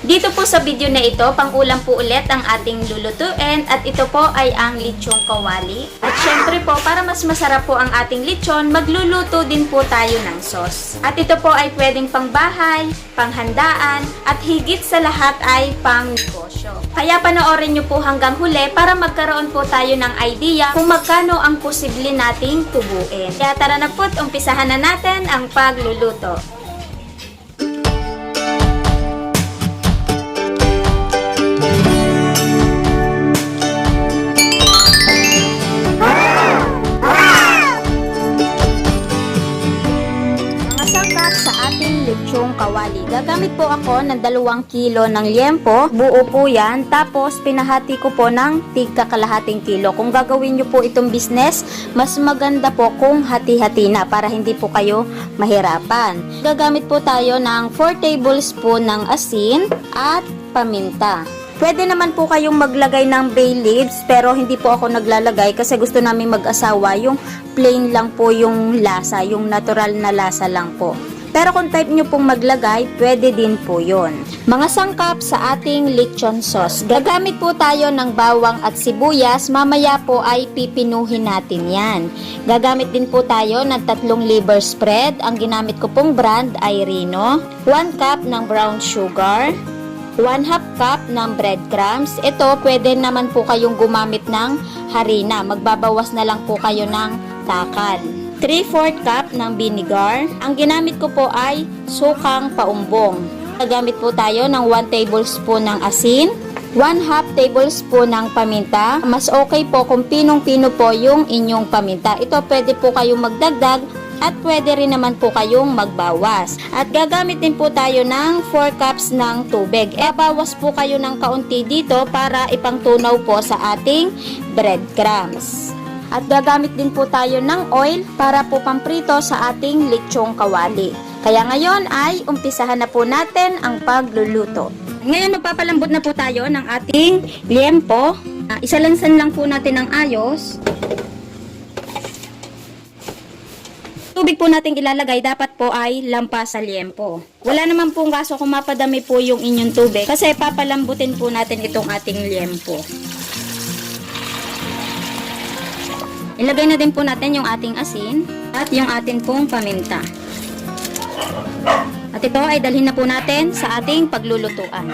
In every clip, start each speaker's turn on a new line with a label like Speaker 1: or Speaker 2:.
Speaker 1: Dito po sa video na ito, pang-ulam po ulit ang ating lulutuin at ito po ay ang lechong kawali. At syempre po, para mas masarap po ang ating lechon, magluluto din po tayo ng sauce. At ito po ay pwedeng pangbahay, panghandaan, at higit sa lahat ay pang negosyo. Kaya panoorin nyo po hanggang huli para magkaroon po tayo ng idea kung magkano ang posible nating tubuin. Kaya tara na po't umpisahan na natin ang pagluluto. Lechong kawali. Gagamit po ako ng 2 kilo ng liempo. Buo po yan. Tapos, pinahati ko po ng tigka kalahating kilo. Kung gagawin nyo po itong business, mas maganda po kung hati-hati na para hindi po kayo mahirapan. Gagamit po tayo ng 4 tablespoon ng asin at paminta. Pwede naman po kayong maglagay ng bay leaves pero hindi po ako naglalagay kasi gusto namin mag-asawa yung plain lang po yung lasa, yung natural na lasa lang po. Pero kung type nyo pong maglagay, pwede din po yon. Mga sangkap sa ating lechon sauce. Gagamit po tayo ng bawang at sibuyas. Mamaya po ay pipinuhin natin yan. Gagamit din po tayo ng 3 liver spread. Ang ginamit ko pong brand ay Rino. 1 cup ng brown sugar. 1/2 cup ng breadcrumbs. Ito, pwede naman po kayong gumamit ng harina. Magbabawas na lang po kayo ng takal. 3/4 cup ng vinegar. Ang ginamit ko po ay sukang paumbong. Gagamit po tayo ng 1 tablespoon ng asin, 1/2 tablespoon ng paminta. Mas okay po kung pinong-pino po yung inyong paminta. Ito pwede po kayong magdagdag at pwede rin naman po kayong magbawas. At gagamit din po tayo ng 4 cups ng tubig. Bawas po kayo ng kaunti dito para ipangtunaw po sa ating breadcrumbs. At gagamit din po tayo ng oil para po pamprito sa ating lechong kawali. Kaya ngayon ay umpisahan na po natin ang pagluluto. Ngayon magpapalambot na po tayo ng ating liempo. Isalansan lang po natin ng ayos. Tubig po nating ilalagay dapat po ay lampas sa liempo. Wala naman pong kaso kung mapadami po yung inyong tubig kasi papalambutin po natin itong ating liempo. Ilagay na din po natin yung ating asin at yung ating pong paminta. At ito ay dalhin na po natin sa ating paglulutuan.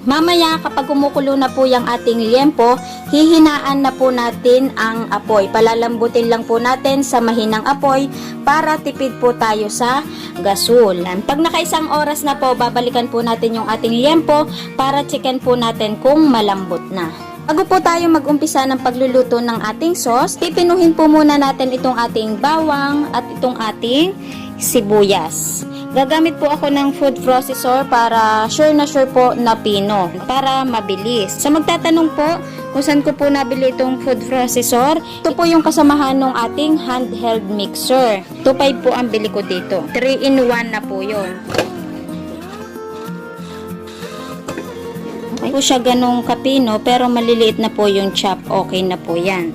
Speaker 1: Mamaya kapag kumukulo na po yung ating liempo, hihinaan na po natin ang apoy. Palalambutin lang po natin sa mahinang apoy para tipid po tayo sa gasol. Pag nakaisang oras na po, babalikan po natin yung ating liempo para checkin po natin kung malambot na. Bago po tayo mag-umpisa ng pagluluto ng ating sauce, pipinuhin po muna natin itong ating bawang at itong ating sibuyas. Gagamit po ako ng food processor para sure po na pino, para mabilis. Sa magtatanong po kung saan ko po nabili itong food processor, ito po yung kasamahan ng ating handheld mixer. 2.5 po ang bili ko dito. 3-in-1 na po yun. Okay po siya ganong kapino pero maliliit na po yung chop. Okay na po yan.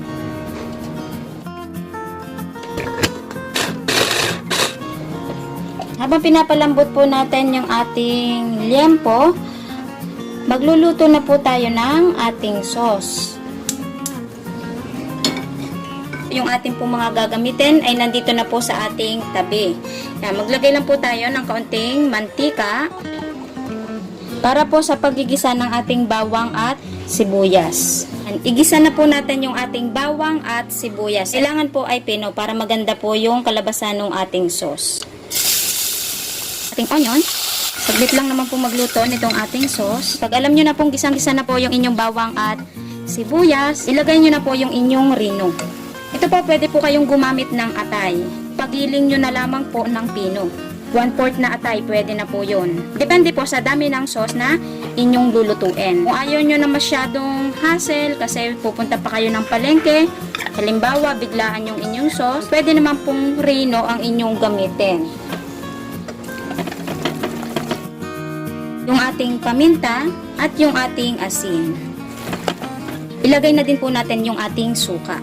Speaker 1: Habang pinapalambot po natin yung ating liempo, magluluto na po tayo ng ating sauce. Yung ating po mga gagamitin ay nandito na po sa ating tabi. Yan, maglagay lang po tayo ng kaunting mantika para po sa paggigisa ng ating bawang at sibuyas. Yan, igisa na po natin yung ating bawang at sibuyas. Kailangan po ay pino para maganda po yung kalabasan ng ating sauce. Ating onion. Saglit lang naman po magluto nitong ating sauce. Pag alam nyo na pong gisang-gisa na po yung inyong bawang at sibuyas, ilagay nyo na po yung inyong rino. Ito po pwede po kayong gumamit ng atay. Pagiling nyo na lamang po ng pino. 1/4 na atay, pwede na po yun. Depende po sa dami ng sauce na inyong lulutuin. Kung ayaw nyo na masyadong hassle kasi pupunta pa kayo ng palengke, halimbawa biglaan yung inyong sauce, pwede naman pong rino ang inyong gamitin. Yung ating paminta at yung ating asin. Ilagay na din po natin yung ating suka.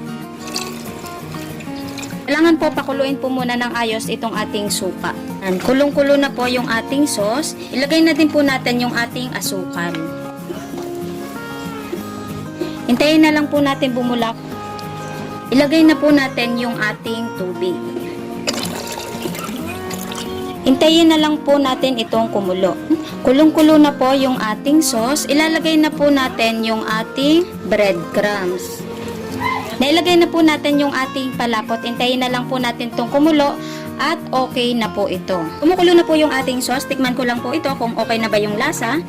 Speaker 1: Kailangan po pakuluin po muna ng ayos itong ating suka. Yan, kulong-kulo na po yung ating sauce. Ilagay na din po natin yung ating asukal. Hintayin na lang po natin bumulak. Ilagay na po natin yung ating tubig. Hintayin na lang po natin itong kumulo. Kulong-kulo na po yung ating sauce. Ilalagay na po natin yung ating breadcrumbs. Nailagay na po natin yung ating palapot. Hintayin na lang po natin itong kumulo at okay na po ito. Kumukulo na po yung ating sauce. Tikman ko lang po ito kung okay na ba yung lasa.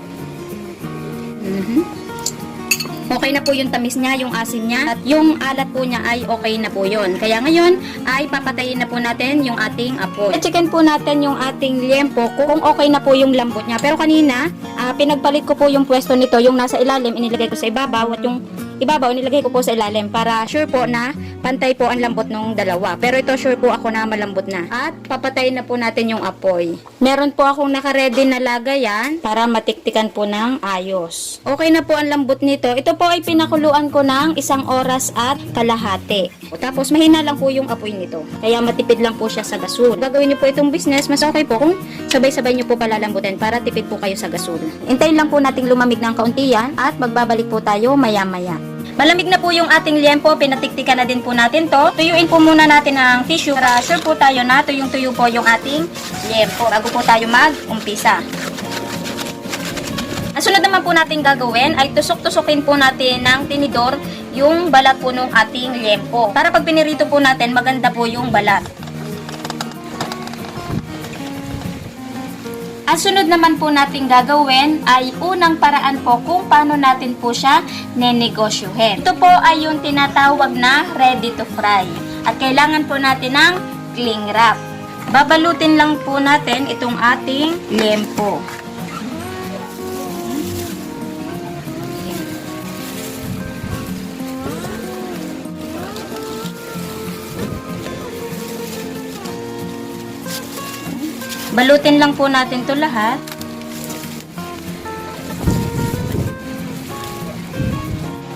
Speaker 1: Okay na po yung tamis niya, yung asim niya, at yung alat po niya ay okay na po yun. Kaya ngayon ay papatayin na po natin yung ating apoy. I-chicken po natin yung ating liempo kung okay na po yung lambot niya. Pero kanina, pinagpalit ko po yung pwesto nito, yung nasa ilalim, inilagay ko sa ibabaw, at yung ibabaw nilagay ko po sa ilalim para sure po na pantay po ang lambot ng dalawa. Pero ito sure po ako na malambot na. At papatayin na po natin yung apoy. Meron po akong naka-ready na lagayan para matiktikan po ng ayos. Okay na po ang lambot nito. Ito po ay pinakuluan ko ng 1 oras at kalahati. Tapos mahina lang po yung apoy nito. Kaya matipid lang po siya sa gasol. Gagawin niyo po itong business, mas okay po kung sabay-sabay niyo po palalambutin para tipid po kayo sa gasol. Hintayin lang po nating lumamig ng kaunti yan at magbabalik po tayo maya-maya. Malamig na po yung ating liempo, pinatiktikan na din po natin to. Tuyuin po muna natin ang tissue para sure po tayo na tuyong-tuyo po yung ating liempo bago po tayo mag-umpisa. Ang sunod naman po natin gagawin ay tusok-tusokin po natin ng tinidor yung balat po ng ating liempo. Para pag pinirito po natin, maganda po yung balat. Ang sunod naman po natin gagawin ay unang paraan po kung paano natin po siya nenegosyohin. Ito po ay yung tinatawag na ready to fry. At kailangan po natin ng cling wrap. Babalutin lang po natin itong ating liempo. Balutin lang po natin to lahat.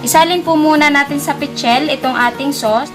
Speaker 1: Isalin po muna natin sa pichel itong ating sauce.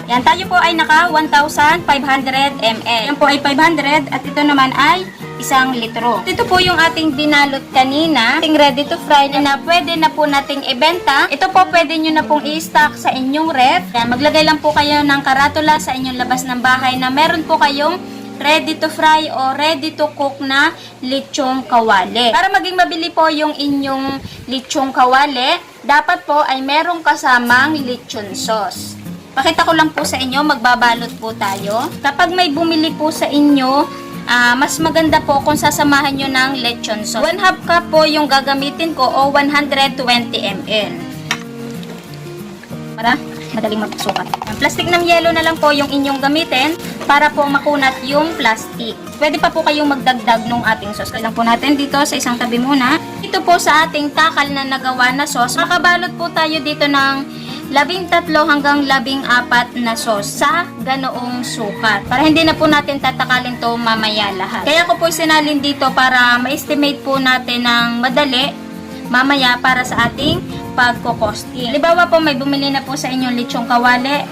Speaker 1: Yan, tayo po ay naka 1,500 ml. Yan po ay 500 at ito naman ay 1 litro. Ito po yung ating binalot kanina, ating ready to fry na pwede na po nating ibenta. Ito po pwede nyo na pong i-stock sa inyong ref. Yan, maglagay lang po kayo ng karatula sa inyong labas ng bahay na meron po kayong ready to fry o ready to cook na lechong kawali. Para maging mabili po yung inyong lechong kawali, dapat po ay merong kasamang lechon sauce. Pakita ko lang po sa inyo, magbabalot po tayo. Kapag may bumili po sa inyo, mas maganda po kung sasamahan nyo ng lechon sauce. 1/2 cup po yung gagamitin ko o 120 ml. Para madaling magsukat. Plastic ng yelo na lang po yung inyong gamitin para po makunat yung plastic. Pwede pa po kayong magdagdag ng ating sauce. Kailan po natin dito sa isang tabi muna. Ito po sa ating takal na nagawa na sauce. Makabalot po tayo dito ng 13 hanggang 14 na sauce sa ganoong sukat. Para hindi na po natin tatakalin to mamaya lahat. Kaya ko po sinalin dito para ma-estimate po natin ng madali mamaya para sa ating pagkukosting. Halimbawa po may bumili na po sa inyong lechong kawali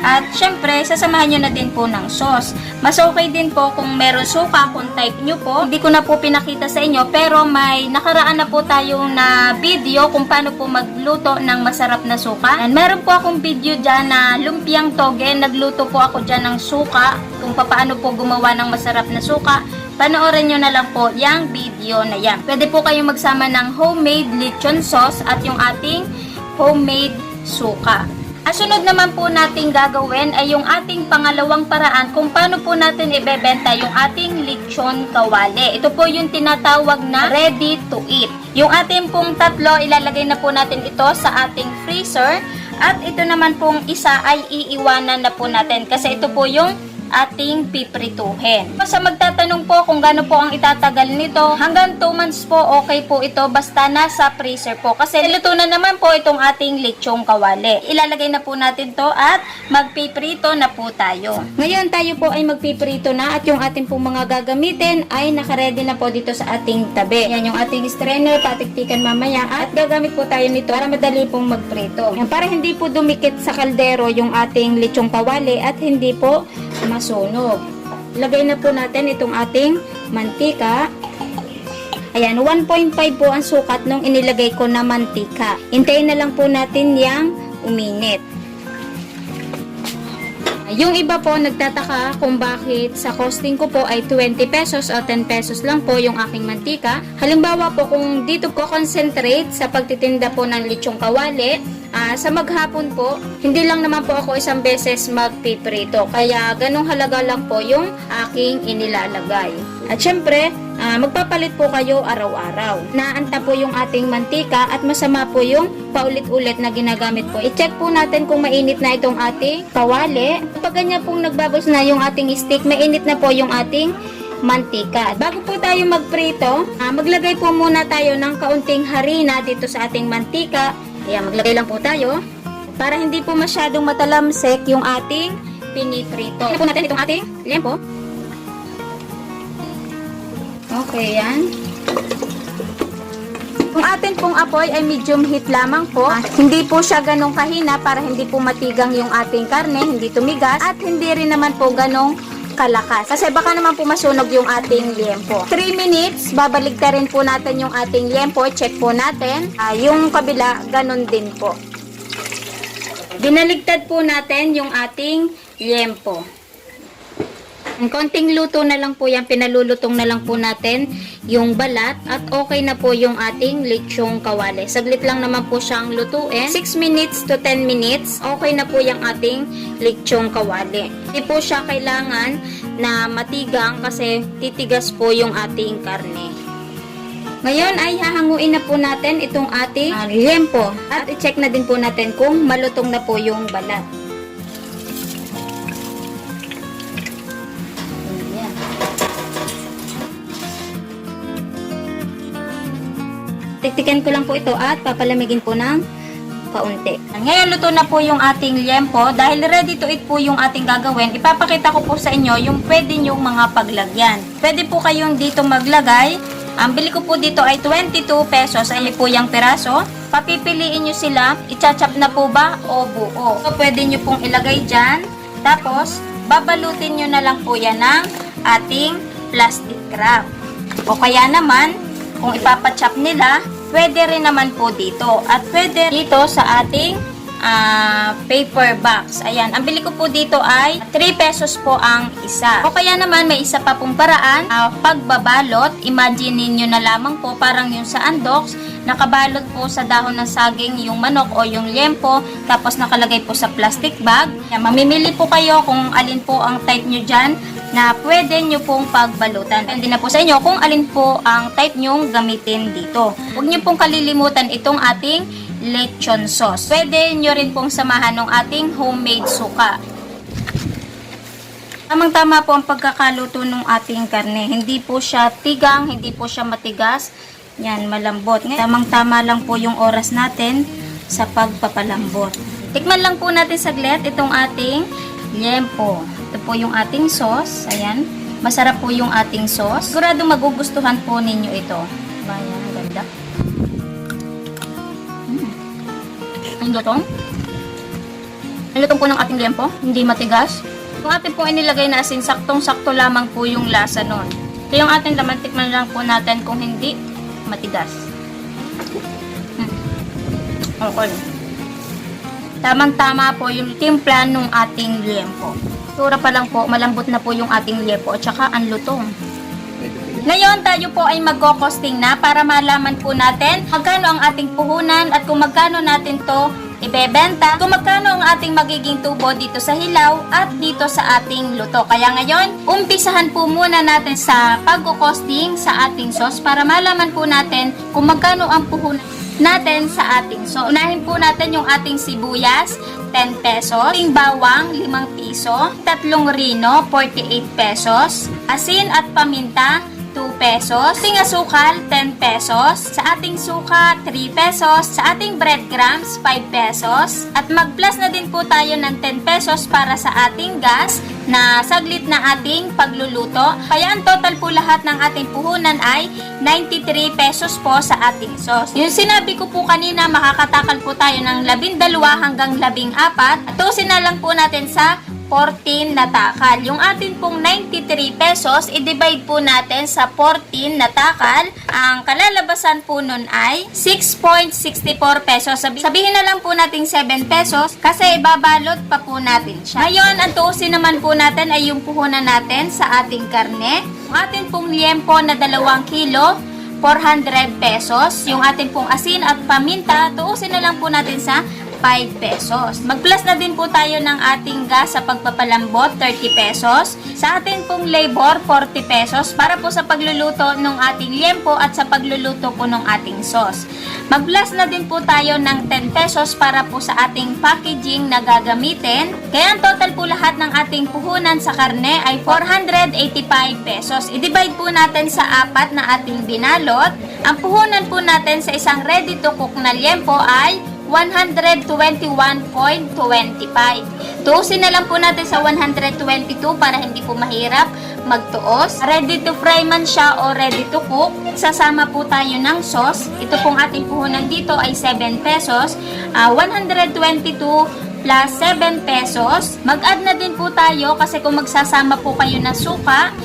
Speaker 1: at syempre sasamahan nyo na din po ng sauce. Mas okay din po kung meron suka kung type nyo po. Hindi ko na po pinakita sa inyo pero may nakaraan na po tayong na video kung paano po magluto ng masarap na suka. And meron po akong video dyan na lumpiang toge. Nagluto po ako dyan ng suka kung paano po gumawa ng masarap na suka. Panoorin nyo na lang po yung video na yan. Pwede po kayong magsama ng homemade lechon sauce at yung ating homemade suka. Ang sunod naman po natin gagawin ay yung ating pangalawang paraan kung paano po natin ibebenta yung ating lechon kawali. Ito po yung tinatawag na ready to eat. Yung ating pong tatlo, ilalagay na po natin ito sa ating freezer. At ito naman pong isa ay iiwanan na po natin kasi ito po yung ating piprituhin. Sa magtatanong po kung gaano po ang itatagal nito, hanggang 2 months po okay po ito basta nasa freezer po. Kasi luto na naman po itong ating lechong kawali. Ilalagay na po natin to at magpiprito na po tayo. Ngayon tayo po ay magpiprito na at yung ating pong mga gagamitin ay nakaredy na po dito sa ating tabi. Yan yung ating strainer, patiktikan mamaya at gagamit po tayo nito para madali pong magprito. Yan, para hindi po dumikit sa kaldero yung ating lechong kawali at hindi po masunog. Lagay na po natin itong ating mantika. Ayan, 1.5 po ang sukat nung inilagay ko na mantika. Hintayin na lang po natin yang uminit. Yung iba po nagtataka kung bakit sa costing ko po ay 20 pesos o 10 pesos lang po yung aking mantika. Halimbawa po kung dito ko concentrate sa pagtitinda po ng lechong kawali, sa maghapon po, hindi lang naman po ako isang beses magpiprito. Kaya ganong halaga lang po yung aking inilalagay. At syempre, magpapalit po kayo araw-araw. Naanta po yung ating mantika at masama po yung paulit-ulit na ginagamit po. I-check po natin kung mainit na itong ating kawali. Pag ganyan pong nagbabos na yung ating stick, mainit na po yung ating mantika. Bago po tayo magprito, maglagay po muna tayo ng kaunting harina dito sa ating mantika. Ayan, maglagay lang po tayo para hindi po masyadong matalamsek yung ating piniprito. Ano po natin itong ating liempo? Okay, yan. Kung atin pong apoy ay medium heat lamang po, hindi po siya ganong kahina para hindi po matigang yung ating karne, hindi tumigas, at hindi rin naman po ganong kalakas. Kasi baka naman po masunog yung ating liempo. 3 minutes, babaligtarin po natin yung ating liempo, check po natin. Yung kabila, ganon din po. Binaligtad po natin yung ating liempo. Ang konting luto na lang po yan, pinalulutong na lang po natin yung balat at okay na po yung ating lechong kawali. Saglit lang naman po siyang lutuin. 6 minutes to 10 minutes, okay na po yung ating lechong kawali. Hindi po siya kailangan na matigang kasi titigas po yung ating karne. Ngayon ay hahanguin na po natin itong ating liempo at i-check na din po natin kung malutong na po yung balat. Tiktikan ko lang po ito at papalamigin po ng kaunti. Ngayon luto na po yung ating liempo. Dahil ready to eat po yung ating gagawin, ipapakita ko po sa inyo yung pwede nyong mga paglagyan. Pwede po kayong dito maglagay. Ang bili ko po dito ay 22 pesos. Ay po yung peraso. Papipiliin nyo sila. Ichachap na po ba o buo. So, pwede nyo pong ilagay dyan. Tapos, babalutin nyo na lang po yan ng ating plastic wrap. O kaya naman, kung ipapachop nila, pwede rin naman po dito. At pwede dito sa ating paper box. Ayan, ang bili ko po dito ay 3 pesos po ang isa. O kaya naman may isa pa pong paraan, pagbabalot. Imagine niyo na lamang po parang yung sa Andox, nakabalot po sa dahon ng saging yung manok o yung liempo, tapos nakalagay po sa plastic bag. Ayan, mamimili po kayo kung alin po ang type nyo dyan na pwede nyo pong pagbalutan. Hindi na po sa inyo kung alin po ang type nyong gamitin dito. Huwag nyo pong kalilimutan itong ating lechon sauce. Pwede nyo rin pong samahan ng ating homemade suka. Tamang-tama po ang pagkakaluto ng ating karne. Hindi po siya tigang, hindi po siya matigas. Yan, malambot. Tamang-tama lang po yung oras natin sa pagpapalambot. Tikman lang po natin saglit itong ating liempo. Ito po yung ating sauce. Ayan. Masarap po yung ating sauce. Sigurado magugustuhan po ninyo ito. Ayan, ang ganda. Ang lutong. Ang lutong po ng ating liempo. Hindi matigas. Kung atin po inilagay na asin, saktong-sakto lamang po yung lasa nun. So yung ating laman, tikman lang po natin kung hindi matigas. Okay. Tamang-tama po yung timpla ng ating liempo. Sura pa lang po, malambot na po yung ating liempo at saka ang lutong. Ngayon, tayo po ay magkokosting na para malaman po natin magkano ang ating puhunan at kung magkano natin to ibebenta, kung magkano ang ating magiging tubo dito sa hilaw at dito sa ating luto. Kaya ngayon, umpisahan po muna natin sa pagkokosting sa ating sauce para malaman po natin kung magkano ang puhunan natin sa ating sauce. Unahin po natin yung ating sibuyas. 10 pesos. Ating bawang, 5 piso. Tatlong rino, 48 pesos. Asin at paminta, 2 pesos. Ating asukal, 10 pesos. Sa ating suka, 3 pesos. Sa ating breadcrumbs, 5 pesos. At mag-plus na din po tayo ng 10 pesos para sa ating gas na saglit na ating pagluluto. Kaya ang total po lahat ng ating puhunan ay 93 pesos po sa ating sauce. Yung sinabi ko po kanina, makakatakal po tayo ng 12 hanggang 14. At tusin na lang po natin sa 14 na takal. Yung atin pong 93 pesos, i-divide po natin sa 14 na takal. Ang kalalabasan po nun ay 6.64 pesos. Sabihin na lang po natin 7 pesos kasi ibabalot pa po natin siya. Ngayon, ang tuusin naman po natin ay yung puhunan natin sa ating karne. Yung atin pong liempo na 2 kilo, 400 pesos. Yung atin pong asin at paminta, tuusin na lang po natin sa 5 pesos. Mag-plus na din po tayo ng ating gas sa pagpapalambot, 30 pesos. Sa atin pong labor, 40 pesos para po sa pagluluto ng ating liempo at sa pagluluto po ng ating sauce. Mag-plus na din po tayo ng 10 pesos para po sa ating packaging na gagamitin. Kaya ang total po lahat ng ating puhunan sa karne ay 485 pesos. I-divide po natin sa 4 na ating binalot. Ang puhunan po natin sa isang ready to cook na liempo ay 121.25. Tuusin na lang po natin sa 122 para hindi po mahirap magtuos. Ready to fry man siya o ready to cook, sasama po tayo ng sauce. Ito pong ating puhunan dito ay 7 pesos. 122 plus 7 pesos. Mag-add na din po tayo kasi kung magsasama po kayo na suka,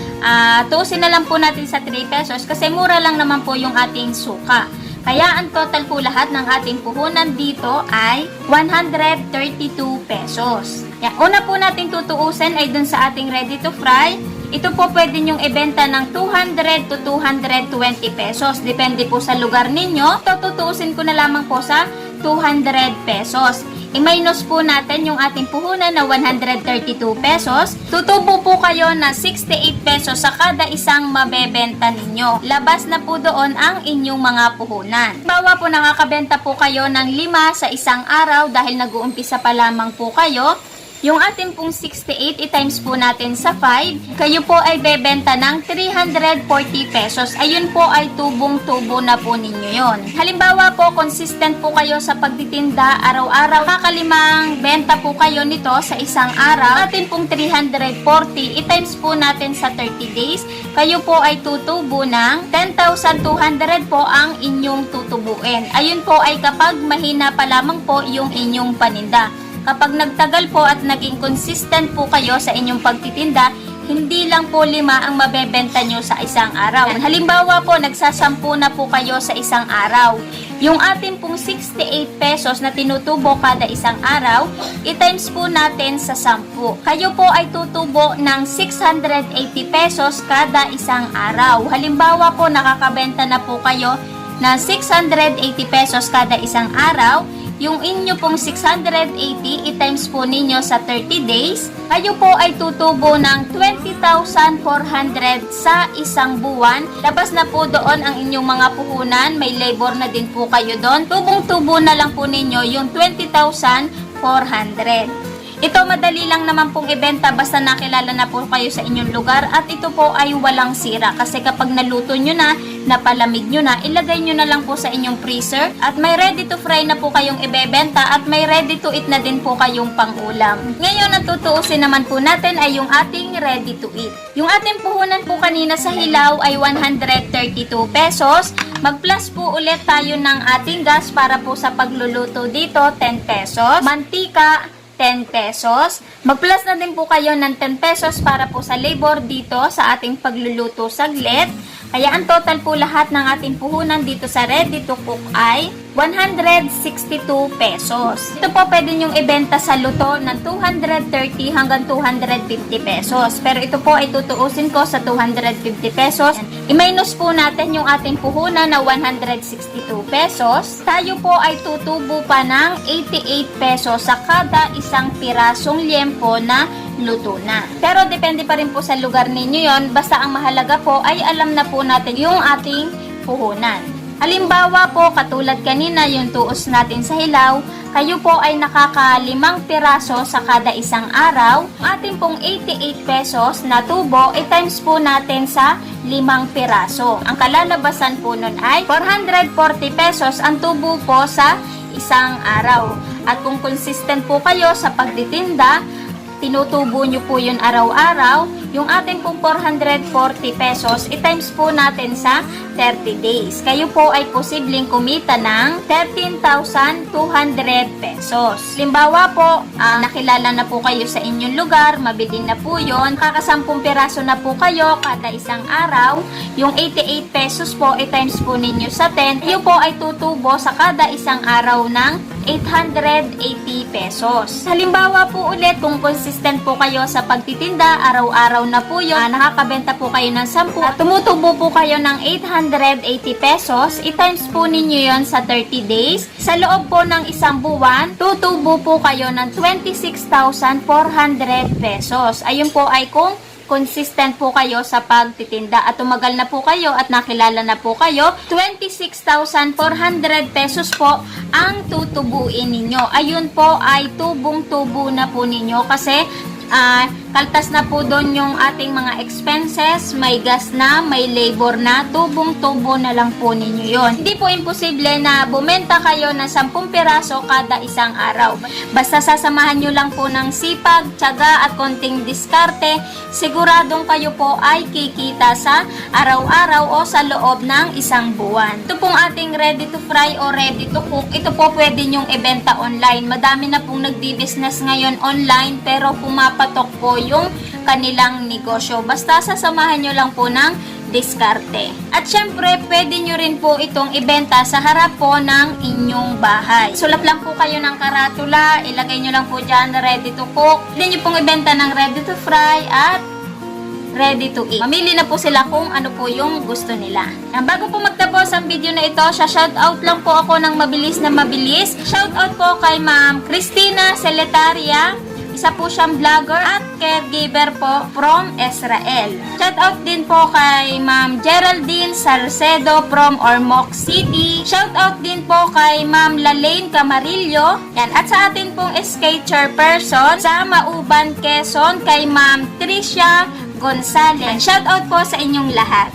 Speaker 1: tuusin na lang po natin sa 3 pesos kasi mura lang naman po yung ating suka. Kaya ang total po lahat ng ating puhunan dito ay 132 pesos. Yan. Una po natin tutuusin ay dun sa ating ready to fry. Ito po pwede nyong ibenta ng 200 to 220 pesos. Depende po sa lugar ninyo. Ito tutuusin ko na lamang po sa 200 pesos. I-minus po natin yung ating puhunan na 132 pesos. Tutubo po kayo na 68 pesos sa kada isang mabebenta ninyo. Labas na po doon ang inyong mga puhunan. Bawa po nakakabenta po kayo ng 5 sa isang araw dahil nag-uumpisa pa lamang po kayo. Yung ating pong 68, i-times po natin sa 5. Kayo po ay bebenta ng 340 pesos. Ayun po ay tubong-tubo na po ninyo yon. Halimbawa po, consistent po kayo sa pagtitinda araw-araw. Makalimang benta po kayo nito sa isang araw. Atin pong 340, i-times po natin sa 30 days. Kayo po ay tutubo ng 10,200 po ang inyong tutubuin. Ayun po ay kapag mahina pa lamang po yung inyong paninda. Kapag nagtagal po at naging consistent po kayo sa inyong pagtitinda, hindi lang po 5 ang mabebenta nyo sa isang araw. Halimbawa po, nagsasampu na po kayo sa isang araw. Yung atin pong 68 pesos na tinutubo kada isang araw, i-times po natin sa 10. Kayo po ay tutubo ng 680 pesos kada isang araw. Halimbawa po, nakakabenta na po kayo ng 680 pesos kada isang araw. Yung inyo pong 680, i-times po ninyo sa 30 days, kayo po ay tutubo ng 20,400 sa isang buwan. Labas na po doon ang inyong mga puhunan, may labor na din po kayo doon. Tubong-tubo na lang po ninyo yung 20,400. Ito madali lang naman pong ibenta basta nakilala na po kayo sa inyong lugar at ito po ay walang sira kasi kapag naluto nyo na, napalamig nyo na, ilagay nyo na lang po sa inyong freezer at may ready to fry na po kayong ibebenta at may ready to eat na din po kayong pangulam. Ngayon, ang tutuusin naman po natin ay yung ating ready to eat. Yung ating puhunan po kanina sa hilaw ay 132 pesos. Mag-plus po ulit tayo ng ating gas para po sa pagluluto dito, 10 pesos. Mantika, 10 pesos. Mag-plus na din po kayo ng 10 pesos para po sa labor dito sa ating pagluluto saglit. Kaya ang total po lahat ng ating puhunan dito sa ready to cook ay 162 pesos. Ito po pwede nyong ibenta sa luto ng 230 hanggang 250 pesos. Pero ito po ay tutuusin ko sa 250 pesos. I-minus po natin yung ating puhunan na 162 pesos. Tayo po ay tutubo pa ng 88 pesos sa kada isang pirasong liempo na luto na. Pero depende pa rin po sa lugar ninyo yon. Basta ang mahalaga po ay alam na po natin yung ating puhunan. Halimbawa po, katulad kanina yung tuos natin sa hilaw, kayo po ay nakaka-5 piraso sa kada isang araw. Ating pong 88 pesos na tubo, i-times po natin sa 5 piraso. Ang kalalabasan po nun ay 440 pesos ang tubo po sa isang araw. At kung consistent po kayo sa pagtitinda, tinutubo nyo po yun araw-araw, yung ating pong 440 pesos, i-times po natin sa 30 days. Kayo po ay posibleng kumita ng 13,200 pesos. Limbawa po, nakilala na po kayo sa inyong lugar, mabili na po yun, kakasampung piraso na po kayo kada isang araw, yung 88 pesos po, i-times po ninyo sa 10, kayo po ay tutubo sa kada isang araw ng 880 pesos. Halimbawa po ulit, kung consistent po kayo sa pagtitinda, araw-araw na po yun, nakakabenta po kayo ng 10, at tumutubo po kayo ng 880 pesos, i-times po ninyo yon sa 30 days. Sa loob po ng isang buwan, tutubo po kayo ng 26,400 pesos. Ayun po ay kung consistent po kayo sa pagtitinda at tumagal na po kayo at nakilala na po kayo, 26,400 pesos po ang tutubuin ninyo. Ayun po ay tubong-tubo na po ninyo kasi kaltas na po doon yung ating mga expenses, may gas na, may labor na, tubong-tubo na lang po ninyo yon. Hindi po imposible na bumenta kayo ng 10 piraso kada isang araw. Basta sasamahan nyo lang po ng sipag, tiyaga at konting diskarte, siguradong kayo po ay kikita sa araw-araw o sa loob ng isang buwan. Ito pong ating ready to fry o ready to cook, ito po pwede nyong ibenta online. Madami na pong nagbi-business ngayon online pero pumapatok po yung kanilang negosyo. Basta sasamahan nyo lang po ng diskarte. At syempre, pwede nyo rin po itong ibenta sa harap po ng inyong bahay. Sulat lang po kayo ng karatula, ilagay nyo lang po dyan ready to cook. Pwede nyo pong ibenta ng ready to fry at ready to eat. Mamili na po sila kung ano po yung gusto nila. Bago po magtapos ang video na ito, shoutout lang po ako ng mabilis na mabilis. Shoutout po kay Ma'am Cristina Celetaria. Isa po siyang vlogger at caregiver po from Israel. Shoutout din po kay Ma'am Geraldine Salcedo from Ormoc City. Shoutout din po kay Ma'am Lalaine Camarillo. Yan. At sa atin pong SK chairperson sa Mauban, Quezon, kay Ma'am Tricia Gonzalez. Shoutout po sa inyong lahat.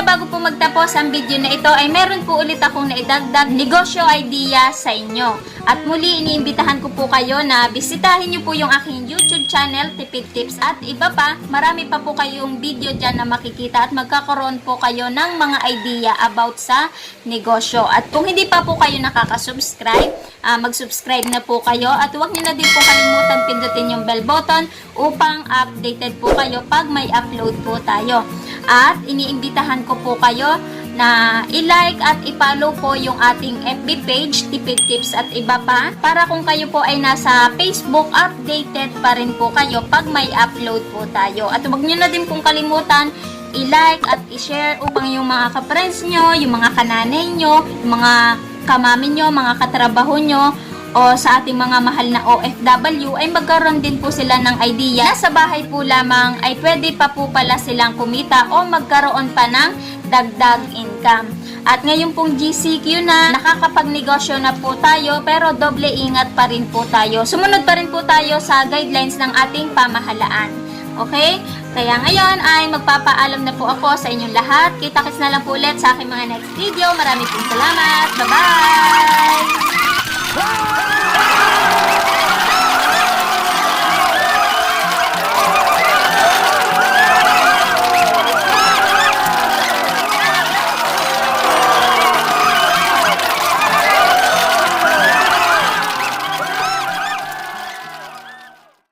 Speaker 1: Bago po magtapos ang video na ito ay meron po ulit akong naidagdag negosyo idea sa inyo. At muli iniimbitahan ko po kayo na bisitahin nyo po yung aking YouTube channel, Tipid Tips at iba pa. Marami pa po kayong video dyan na makikita at magkakaroon po kayo ng mga idea about sa negosyo. At kung hindi pa po kayo nakaka-subscribe, mag-subscribe na po kayo at huwag nyo na din po kalimutan pindutin yung bell button upang updated po kayo pag may upload po tayo. At iniimbitahan ko po kayo na i-like at i-follow po yung ating FB page, Tipid Tips at iba pa. Para kung kayo po ay nasa Facebook, updated pa rin po kayo pag may upload po tayo. At huwag nyo na din pong kalimutan i-like at i-share upang yung mga ka-friends nyo, yung mga kananay nyo, yung mga kamami nyo, mga katrabaho nyo, o sa ating mga mahal na OFW ay magkaroon din po sila ng idea na sa bahay po lamang ay pwede pa po pala silang kumita o magkaroon pa ng dagdag income. At ngayon pong GCQ na, nakakapagnegosyo na po tayo pero doble ingat pa rin po tayo. Sumunod pa rin po tayo sa guidelines ng ating pamahalaan. Okay? Kaya ngayon ay magpapaalam na po ako sa inyong lahat. Kita-kits na lang po ulit sa aking mga next video. Maraming salamat. Bye-bye!